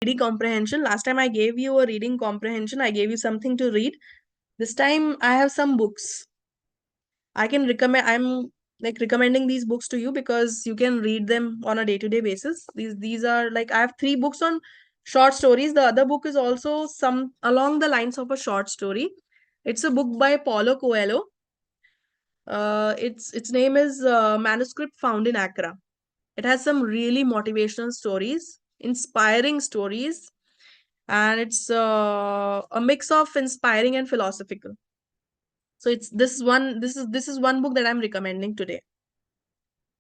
reading comprehension. Last time I gave you a reading comprehension, I gave you something to read. This time I have some books. I can recommend, I'm like recommending these books to you because you can read them on a day-to-day basis. These are like, I have three books on short stories. The other book is also some along the lines of a short story. It's a book by Paulo Coelho. Its name is Manuscript Found in Accra. It has some really motivational stories, inspiring stories, and it's a mix of inspiring and philosophical. So it's this is one book that I'm recommending today.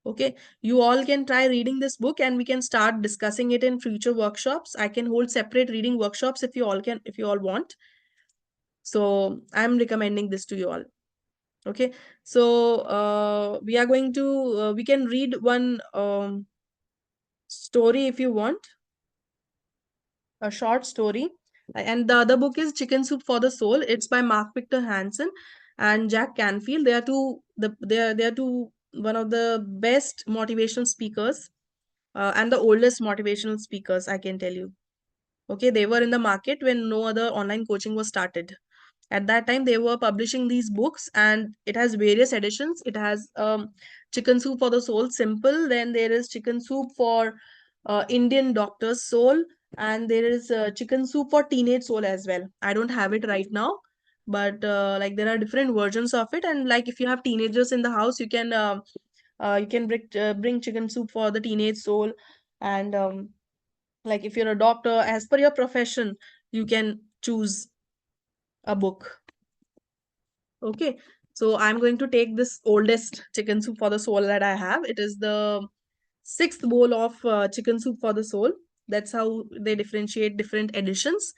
Okay, you all can try reading this book, and we can start discussing it in future workshops. I can hold separate reading workshops if you all want. So I'm recommending this to you all. Okay, so we are going to we can read one story if you want, a short story. And the other book is Chicken Soup for the Soul. It's by Mark Victor Hansen and Jack Canfield. They are two one of the best motivational speakers, and the oldest motivational speakers, I can tell you. Okay, they were in the market when no other online coaching was started. At that time, they were publishing these books, and it has various editions. It has Chicken Soup for the Soul Simple, then there is Chicken Soup for Indian Doctor's Soul, and there is Chicken Soup for Teenage Soul as well. I don't have it right now, but like there are different versions of it. And like if you have teenagers in the house, you can bring Chicken Soup for the Teenage Soul. And like if you're a doctor, as per your profession, you can choose a book. Okay, so I'm going to take this oldest Chicken Soup for the Soul that I have. It is the sixth bowl of Chicken Soup for the Soul. That's how they differentiate different editions.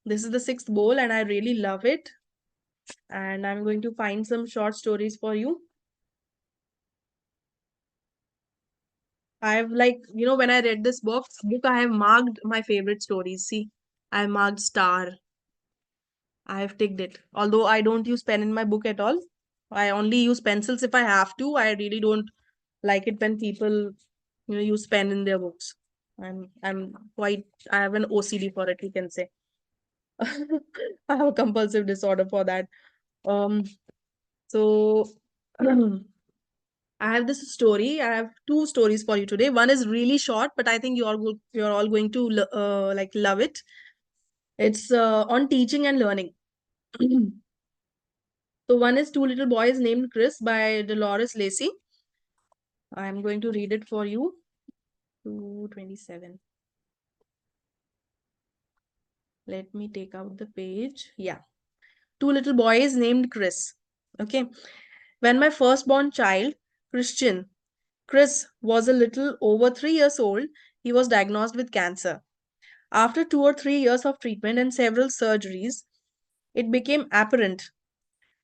This is the sixth bowl, and I really love it. And I'm going to find some short stories for you. I've like, when I read this book, I have marked my favorite stories. See, I marked star. I have ticked it. Although I don't use pen in my book at all. I only use pencils if I have to. I really don't like it when people, use pen in their books. I'm quite, I have an OCD for it, you can say. I have a compulsive disorder for that. So I have this story. I have two stories for you today. One is really short, but I think you're all going to like love it. It's on teaching and learning. So one is Two Little Boys Named Chris by Dolores Lacey. I'm going to read it for you. 227. Let me take out the page. Yeah. Two little boys named Chris. Okay. When my firstborn child, Christian, Chris, was a little over 3 years old, he was diagnosed with cancer. After 2 or 3 years of treatment and several surgeries, it became apparent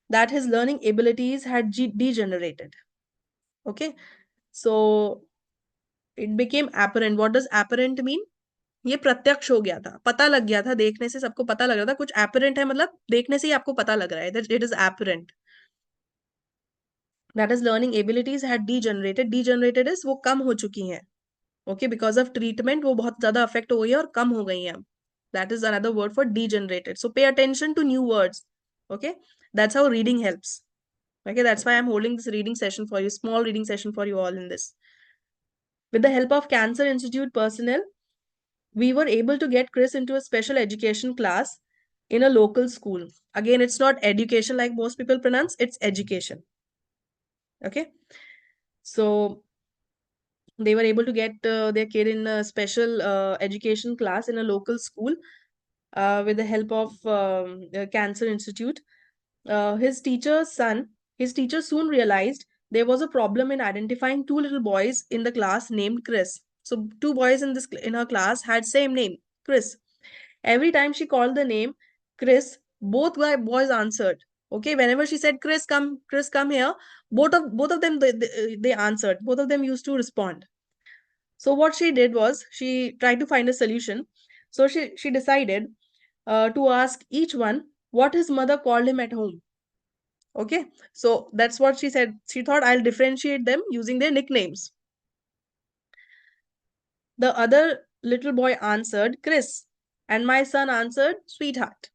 that his learning abilities had degenerated. Okay. So it became apparent. What does apparent mean? ये प्रत्यक्ष हो गया था, पता लग गया था, देखने से सबको पता लग रहा था कुछ apparent है, मतलब देखने से ही आपको पता लग रहा है that it is apparent. That is learning abilities had degenerated. Degenerated is वो कम हो चुकी हैं. Okay, because of treatment वो बहुत ज़्यादा affect हो गई है और कम हो गई हैं अब. That is another word for degenerated. So pay attention to new words. Okay, that's how reading helps. Okay, that's why I'm holding this reading session for you, small reading session for you all in this. With the help of Cancer Institute personnel, we were able to get Chris into a special education class in a local school. Again, it's not education like most people pronounce, it's education. Okay, so they were able to get their kid in a special education class in a local school with the help of the Cancer Institute. His teacher soon realized there was a problem in identifying two little boys in the class named Chris. So two boys in her class had same name, Chris. Every time she called the name Chris, both boys answered. Okay, whenever she said Chris, come here, both of them they answered. Both of them used to respond. So what she did was she tried to find a solution. So she decided to ask each one what his mother called him at home. Okay, so that's what she said. She thought I'll differentiate them using their nicknames. The other little boy answered, Chris. And my son answered, sweetheart.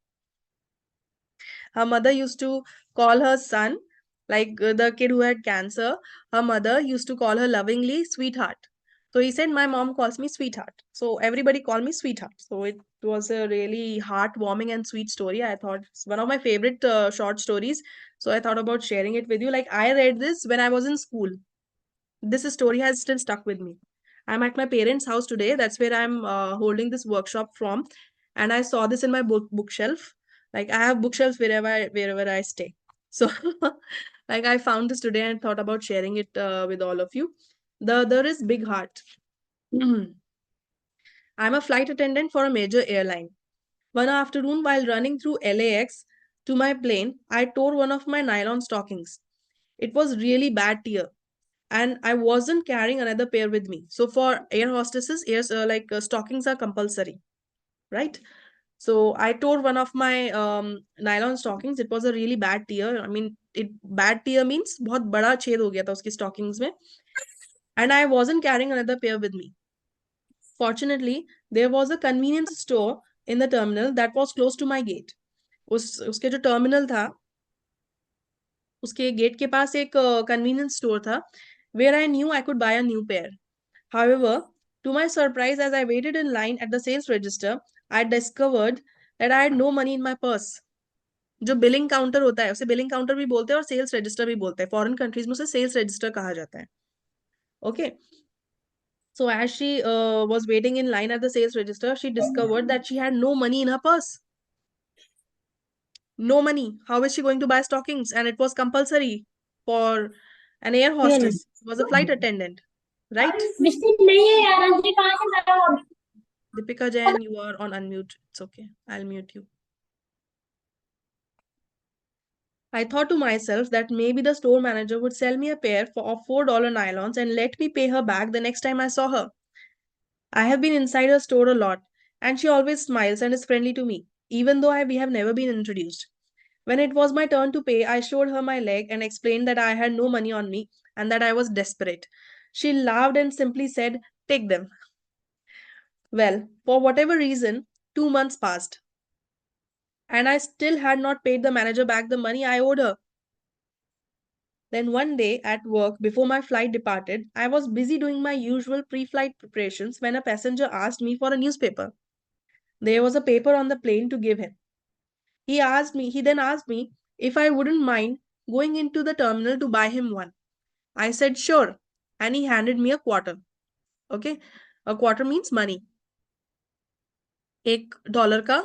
Her mother used to call her son, like the kid who had cancer, her mother used to call her lovingly, sweetheart. So he said, my mom calls me sweetheart. So everybody called me sweetheart. So it was a really heartwarming and sweet story. I thought it's one of my favorite short stories. So I thought about sharing it with you. Like I read this when I was in school. This story has still stuck with me. I'm at my parents' house today. That's where I'm holding this workshop from, and I saw this in my bookshelf. Like I have bookshelves wherever I stay. So, like I found this today and thought about sharing it with all of you. The other is Big Heart. I'm a flight attendant for a major airline. One afternoon, while running through LAX to my plane, I tore one of my nylon stockings. It was really bad tear, and I wasn't carrying another pair with me. So for air hostesses, stockings are compulsory, right? So I tore one of my nylon stockings. It was a really bad tear. I mean, it bad tear means बहुत बड़ा छेद हो गया था उसकी stockings में, and I wasn't carrying another pair with me. Fortunately, there was a convenience store in the terminal that was close to my gate. उसके जो terminal था, उसके गेट के पास एक convenience store था, where I knew I could buy a new pair. However, to my surprise, as I waited in line at the sales register, I discovered that I had no money in my purse. जो billing counter होता है उसे billing counter भी बोलते हैं और sales register भी बोलते हैं. फॉरेन कंट्रीज में उसे सेल्स रजिस्टर कहा जाता है. Okay. So as she was waiting in line at the sales register, she discovered that she had no money in her purse. No money. How is she going to buy stockings? And it was compulsory for an air hostess. She was a flight attendant, right? Deepika Jain, you are on unmute. It's okay. I'll mute you. I thought to myself that maybe the store manager would sell me a pair of $4 nylons and let me pay her back the next time I saw her. I have been inside her store a lot, and she always smiles and is friendly to me, even though we have never been introduced. When it was my turn to pay, I showed her my leg and explained that I had no money on me and that I was desperate. She laughed and simply said, take them. Well, for whatever reason, 2 months passed, and I still had not paid the manager back the money I owed her. Then one day at work, before my flight departed, I was busy doing my usual pre flight preparations when a passenger asked me for a newspaper. There was a paper on the plane to give him. He then asked me if I wouldn't mind going into the terminal to buy him one. I said sure, and he handed me a quarter. Okay, a quarter means money. $1 का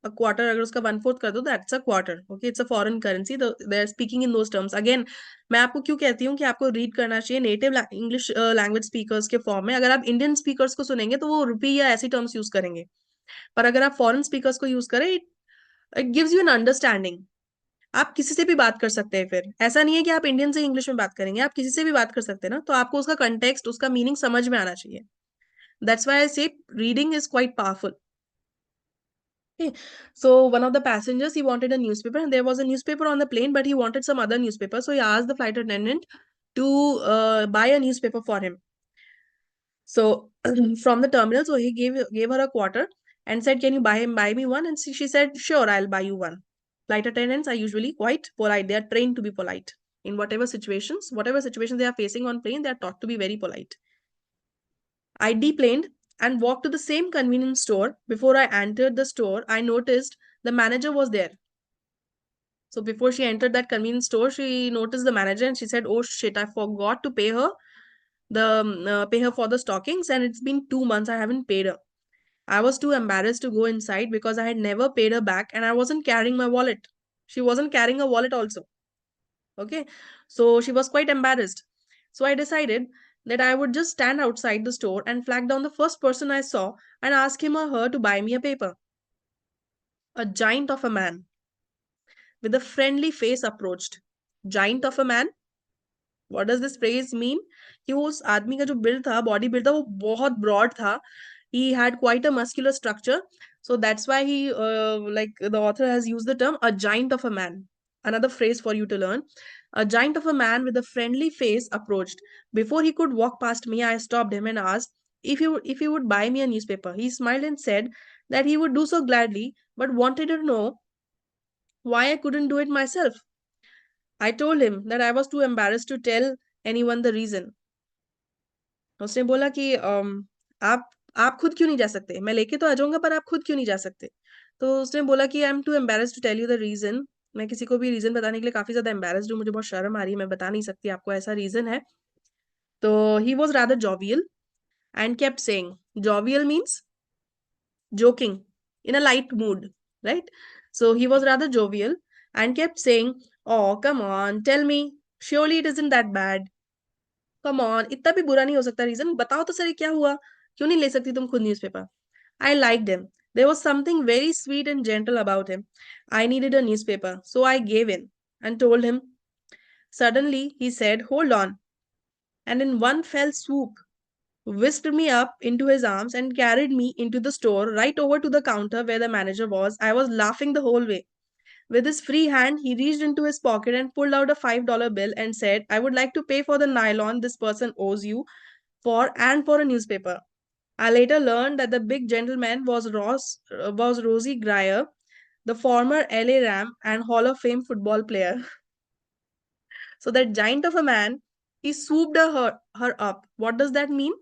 a quarter अगर उसका 1/4 कर दो that's a quarter. Okay, it's a foreign currency. They're speaking in those terms. Again, मैं आपको क्यों कहती हूँ कि आपको रीड करना चाहिए नेटिव इंग्लिश लैंग्वेज स्पीकर्स के फॉर्म में. अगर आप इंडियन स्पीकर्स को सुनेंगे तो वो रुपी या ऐसी टर्म्स यूज करेंगे, पर अगर आप फॉरेन स्पीकर्स को यूज करें, it gives you an understanding. आप किसी से भी बात कर सकते हैं. फिर ऐसा नहीं है कि आप इंडियन से इंग्लिश में बात करेंगे, आप किसी से भी बात कर सकते हैं ना, तो आपको उसका कंटेक्स्ट, उसका मीनिंग समझ में आना चाहिए. दैट्स व्हाई आई से reading is quite powerful. Okay. So one of the passengers, he wanted a newspaper, and there was a newspaper on the plane, but he wanted some other newspaper. So he asked the flight attendant to buy a newspaper for him. So from the terminal, so he gave her a quarter and said, "Can you buy me one?" And she said, "Sure, I'll buy you one." Flight attendants are usually quite polite. They are trained to be polite in whatever situations they are facing on plane. They are taught to be very polite. I deplaned and walked to the same convenience store. Before I entered the store, I noticed the manager was there. So before she entered that convenience store, she noticed the manager and she said, "Oh shit, I forgot to pay her for the stockings, and it's been 2 months I haven't paid her." I was too embarrassed to go inside because I had never paid her back and I wasn't carrying my wallet. She wasn't carrying a wallet also. Okay, so she was quite embarrassed. So I decided that I would just stand outside the store and flag down the first person I saw and ask him or her to buy me a paper. A giant of a man with a friendly face approached. Giant of a man? What does this phrase mean? कि वो उस आदमी का जो build था, body build था, वो बहुत ब्रॉड था. He had quite a muscular structure. So that's why like the author has used the term a giant of a man. Another phrase for you to learn. A giant of a man with a friendly face approached. Before he could walk past me, I stopped him and asked if he would buy me a newspaper. He smiled and said that he would do so gladly, but wanted to know why I couldn't do it myself. I told him that I was too embarrassed to tell anyone the reason. उसने बोला कि आप आप खुद क्यों नहीं जा सकते? मैं लेके तो आ जाऊँगा पर आप खुद क्यों नहीं जा सकते? तो उसने बोला कि I am too embarrassed to tell you the reason. मैं किसी को भी रीज़न बताने के लिए काफ़ी ज़्यादा एम्बैरेस्ड हूँ, मुझे बहुत शर्म आ रही है, मैं बता नहीं सकती आपको ऐसा रीज़न है। तो he was rather jovial and kept saying, jovial means joking in a light mood, right? So he was rather jovial and kept saying, oh, come on, tell me, surely it isn't that bad. Come on, इतना भी बुरा नहीं हो सकता reason, बताओ तो सही क्या हुआ, क्यों नहीं ले सकती तुम खुद newspaper? I liked him. There was something very sweet and gentle about him. I needed a newspaper, so I gave in and told him. Suddenly, he said, hold on, and in one fell swoop, whisked me up into his arms and carried me into the store right over to the counter where the manager was. I was laughing the whole way. With his free hand, he reached into his pocket and pulled out a $5 bill and said, I would like to pay for the nylon this person owes you for a newspaper. I later learned that the big gentleman was Rosie Grier, the former LA Ram and Hall of Fame football player. So that giant of a man, he swooped her up. What does that mean?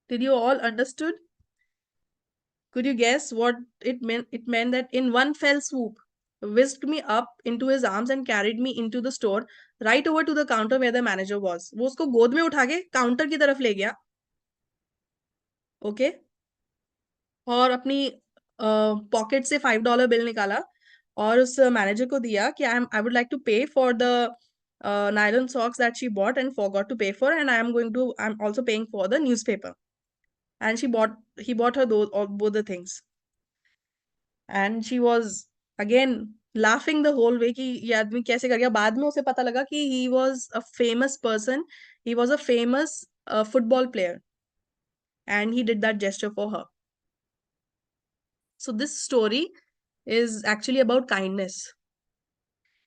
Did you all understood? Could you guess what it meant? It meant that in one fell swoop, whisked me up into his arms and carried me into the store, right over to the counter where the manager was. वो उसको गोद में उठा के counter की तरफ ले गया, ओके, और अपनी पॉकेट से $5 बिल निकाला और उस मैनेजर को दिया कि आई वुड लाइक टू पे for the nylon socks that she bought and forgot to pay for, and I'm also paying for the newspaper. And he bought her both the things. And she was again laughing the whole way कि ये आदमी कैसे कर गया। बाद में उसे पता लगा कि he was a famous person, he was a famous football player, and he did that gesture for her. So this story is actually about kindness.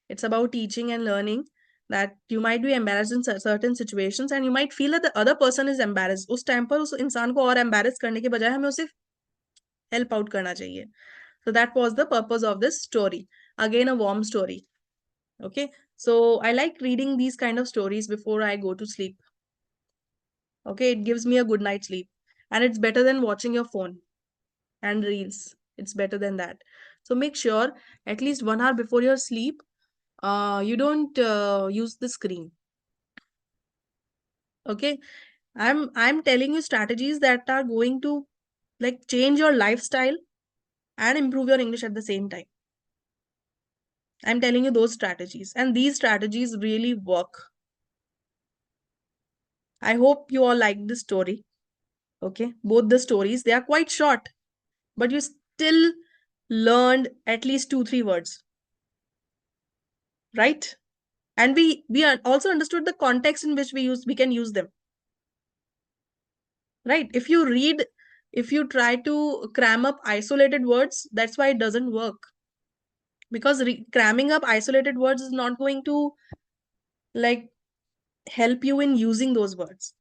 It's about teaching and learning that you might be embarrassed in certain situations and you might feel that the other person is embarrassed. उस time पर उस इंसान को और embarrass करने के बजाय हमें उसे help out करना चाहिए. So that was the purpose of this story. Again, a warm story. Okay. So I like reading these kind of stories before I go to sleep. Okay. It gives me a good night's sleep. And it's better than watching your phone and reels. It's better than that. So make sure at least 1 hour before your sleep, you don't use the screen. Okay. I'm telling you strategies that are going to like change your lifestyle and improve your English at the same time. I'm telling you those strategies, and these strategies really work. I hope you all like this story. Okay, both the stories, they are quite short, but you still learned at least 2 3 words, right? And also understood the context in which we can use them, right? If you try to cram up isolated words, that's why it doesn't work, because cramming up isolated words is not going to like help you in using those words.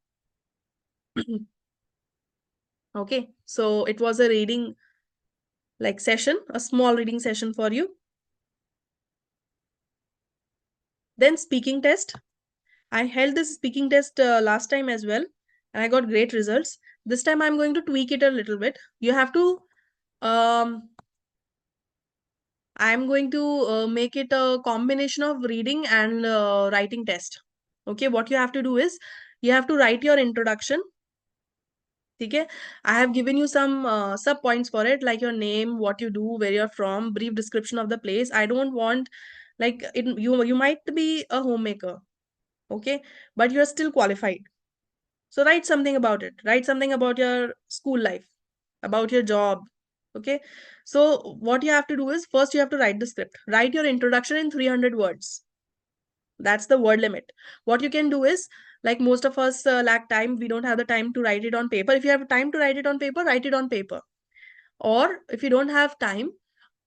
Okay, so it was a reading like session, a small reading session for you. Then speaking test. I held this speaking test last time as well, and I got great results. This time I'm going to tweak it a little bit. You have to I'm going to make it a combination of reading and writing test. Okay, what you have to do is you have to write your introduction. Okay, I have given you some sub points for it, like your name, what you do, where you're from, brief description of the place. I don't want like it, you might be a homemaker, okay, but you're still qualified. So write something about it. Write something about your school life, about your job. Okay. So what you have to do is first you have to write the script. Write your introduction in 300 words. That's the word limit. What you can do is, like most of us lack time, we don't have the time to write it on paper. If you have time to write it on paper, write it on paper. Or if you don't have time,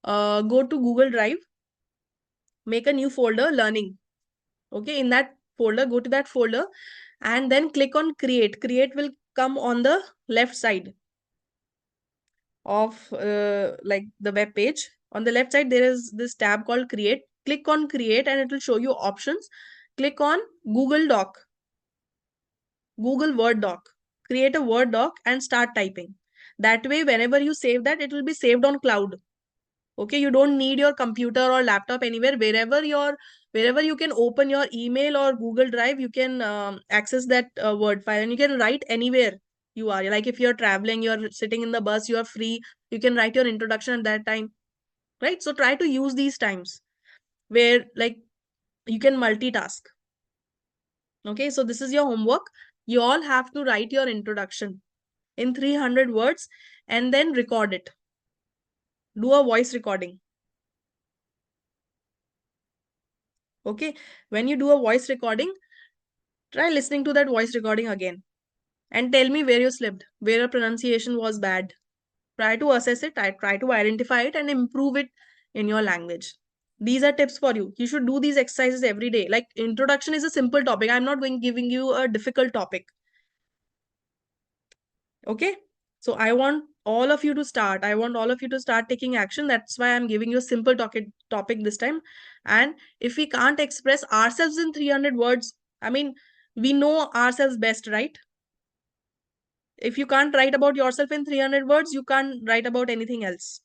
go to Google Drive, make a new folder, learning. Okay, in that folder, go to that folder and then click on create. Create will come on the left side of like the web page. On the left side, there is this tab called Create. Click on Create and it will show you options. Click on Google Doc, Google Word Doc. Create a Word Doc and start typing. That way, whenever you save that, it will be saved on cloud. Okay, you don't need your computer or laptop anywhere. Wherever you can open your email or Google Drive, you can access that Word file, and you can write anywhere you are. Like if you're traveling, you're sitting in the bus, you are free, you can write your introduction at that time, right? So try to use these times where like you can multitask. Okay, so this is your homework. You all have to write your introduction in 300 words and then record it. Do a voice recording. Okay, when you do a voice recording, try listening to that voice recording again and tell me where you slipped, where your pronunciation was bad. Try to assess it, try to identify it and improve it in your language. These are tips for you. You should do these exercises every day. Like introduction is a simple topic. I'm not going giving you a difficult topic. Okay? So I want all of you to start. I want all of you to start taking action. That's why I'm giving you a simple topic this time. And if we can't express ourselves in 300 words, I mean, we know ourselves best, right? If you can't write about yourself in 300 words, you can't write about anything else.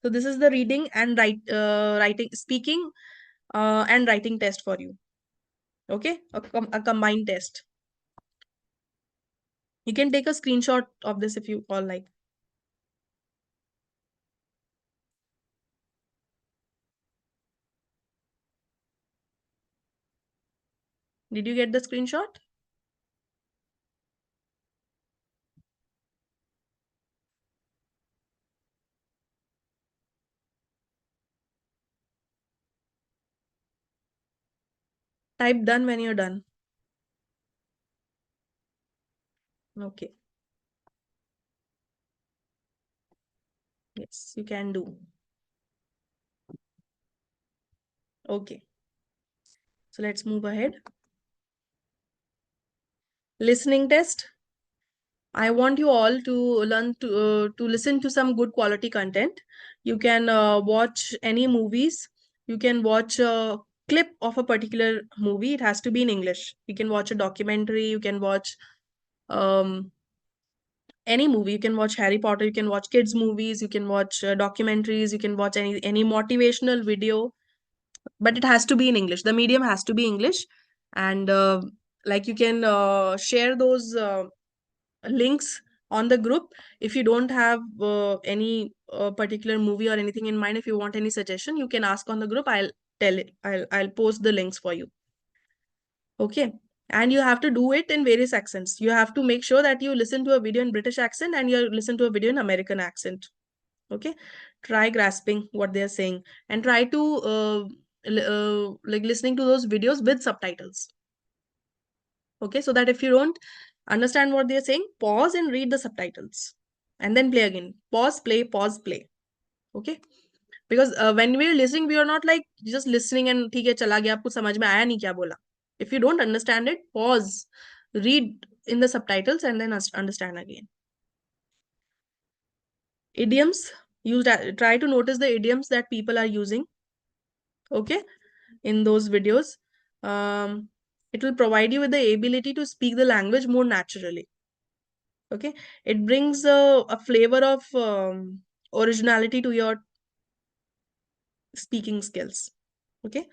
So this is the reading and speaking and writing test for you. Okay, a combined test. You can take a screenshot of this if you all like. Did you get the screenshot? Type done when you're done. Okay. Yes, you can do. Okay. So let's move ahead. Listening test. I want you all to learn to listen to some good quality content. You can watch any movies. You can watch a clip of a particular movie. It has to be in English. You can watch a documentary. You can watch um, any movie. You can watch Harry Potter. You can watch kids movies. You can watch documentaries. You can watch any motivational video. But it has to be in English. The medium has to be English, and like you can share those. Links on the group. If you don't have any particular movie or anything in mind, if you want any suggestion, you can ask on the group. I'll post the links for you. Okay, and you have to do it in various accents. You have to make sure that you listen to a video in British accent and you listen to a video in American accent. Okay, try grasping what they're saying and try to like listening to those videos with subtitles. Okay, so that if you don't understand what they're saying, pause and read the subtitles and then play again. Pause, play. Okay, because when we're listening, we are not like just listening and ठीक है चला गया आपको समझ में आया नहीं क्या बोला. If you don't understand it, pause, read in the subtitles and then understand again. Idioms. Try to notice the idioms that people are using. Okay, in those videos. um it will provide you with the ability to speak the language more naturally. Okay, it brings a flavor of originality to your speaking skills. Okay,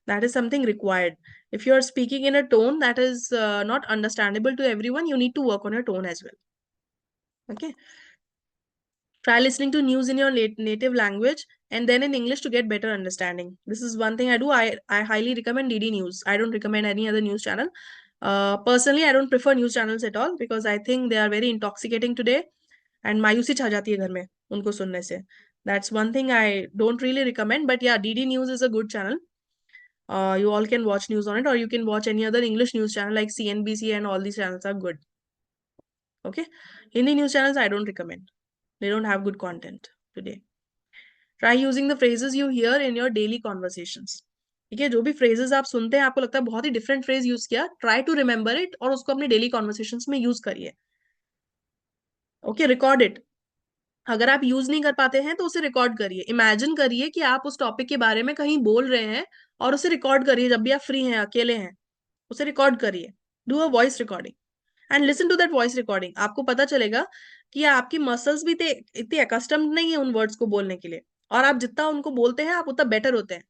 that is something required. If you are speaking in a tone that is not understandable to everyone, you need to work on your tone as well. Okay, try listening to news in your native language and then in English to get better understanding. This is one thing I do. I highly recommend DD News. I don't recommend any other news channel. Personally, I don't prefer news channels at all because I think they are very intoxicating today. And मायूसी छा जाती है घर में उनको सुनने से. That's one thing I don't really recommend. But yeah, DD News is a good channel. You all can watch news on it, or you can watch any other English news channel like CNBC, and all these channels are good. Okay, Hindi news channels I don't recommend. They don't have good content today. Try using the phrases you hear in your daily conversations. ठीक है, जो भी phrases आप सुनते हैं आपको लगता है बहुत ही डिफरेंट फ्रेज यूज किया, ट्राई टू रिमेंबर इट और उसको अपनी डेली कॉन्वर्सेशंस में यूज करिए। Okay, record it. अगर आप यूज नहीं कर पाते हैं तो उसे रिकॉर्ड करिए। इमेजिन करिए कि आप उस टॉपिक के बारे में कहीं बोल रहे हैं और उसे रिकॉर्ड करिए जब भी आप फ्री हैं, अकेले हैं, उसे रिकॉर्ड करिए। Do a voice recording and listen to that voice recording. आपको पता चलेगा कि आपकी मसल्स भी इतनी अकस्टम्ड नहीं है उन वर्ड्स को बोलने के लिए, और आप जितना उनको बोलते हैं आप उतना बेटर होते हैं।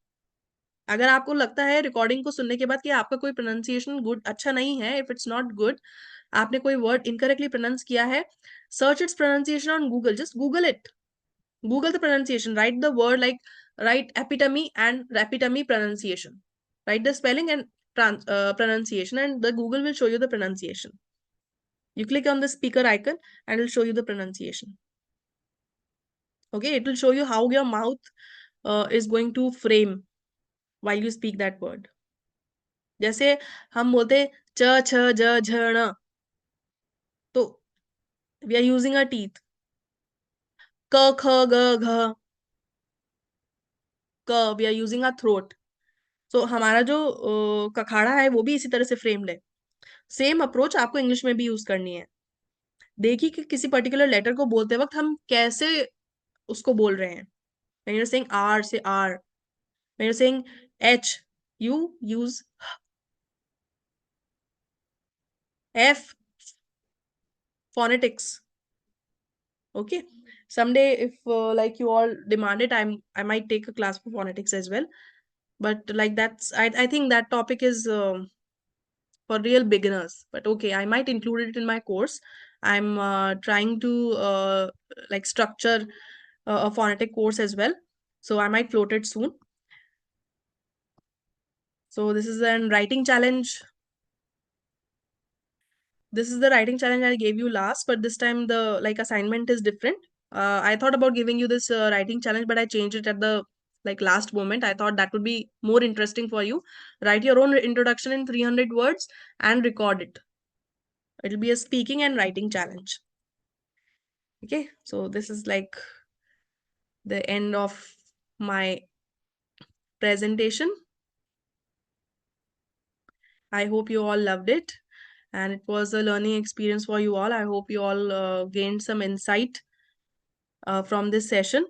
अगर आपको लगता है रिकॉर्डिंग को सुनने के बाद कि आपका कोई प्रोनाउंसिएशन गुड अच्छा नहीं है, इफ इट्स नॉट गुड, आपने कोई वर्ड इनकरेक्टली प्रोनाउंस किया है, search it's pronunciation on Google, just Google it, Google the pronunciation, write the word like, write epitome and epitome pronunciation. Write the spelling and pronunciation, and the Google will show you the pronunciation. You click on the speaker icon and it will show you the pronunciation. Okay, it will show you how your mouth is going to frame while you speak that word. जैसे हम बोलते च छ ज झ ण, तो we are using our teeth. क ख ग घ, क, we are using our throat. So हमारा जो कखाड़ा है वो भी इसी तरह से फ्रेम्ड है। सेम अप्रोच आपको इंग्लिश में भी यूज करनी है। देखिए कि किसी पर्टिकुलर लेटर को बोलते वक्त हम कैसे उसको बोल रहे हैं। when you're saying r, say r. when you're saying h, you use f, phonetics. Okay, someday if like you all demand it, I might take a class for phonetics as well, but like that's I think that topic is for real beginners, but okay, I might include it in my course. I'm trying to like structure a phonetic course as well, so I might float it soon. So this is an writing challenge. This is the writing challenge I gave you last, but this time the like assignment is different. I thought about giving you this writing challenge, but I changed it at the like last moment. I thought that would be more interesting for you. Write your own introduction in 300 words and record it. It'll be a speaking and writing challenge. Okay, so this is like the end of my presentation. I hope you all loved it and it was a learning experience for you all. I hope you all gained some insight from this session.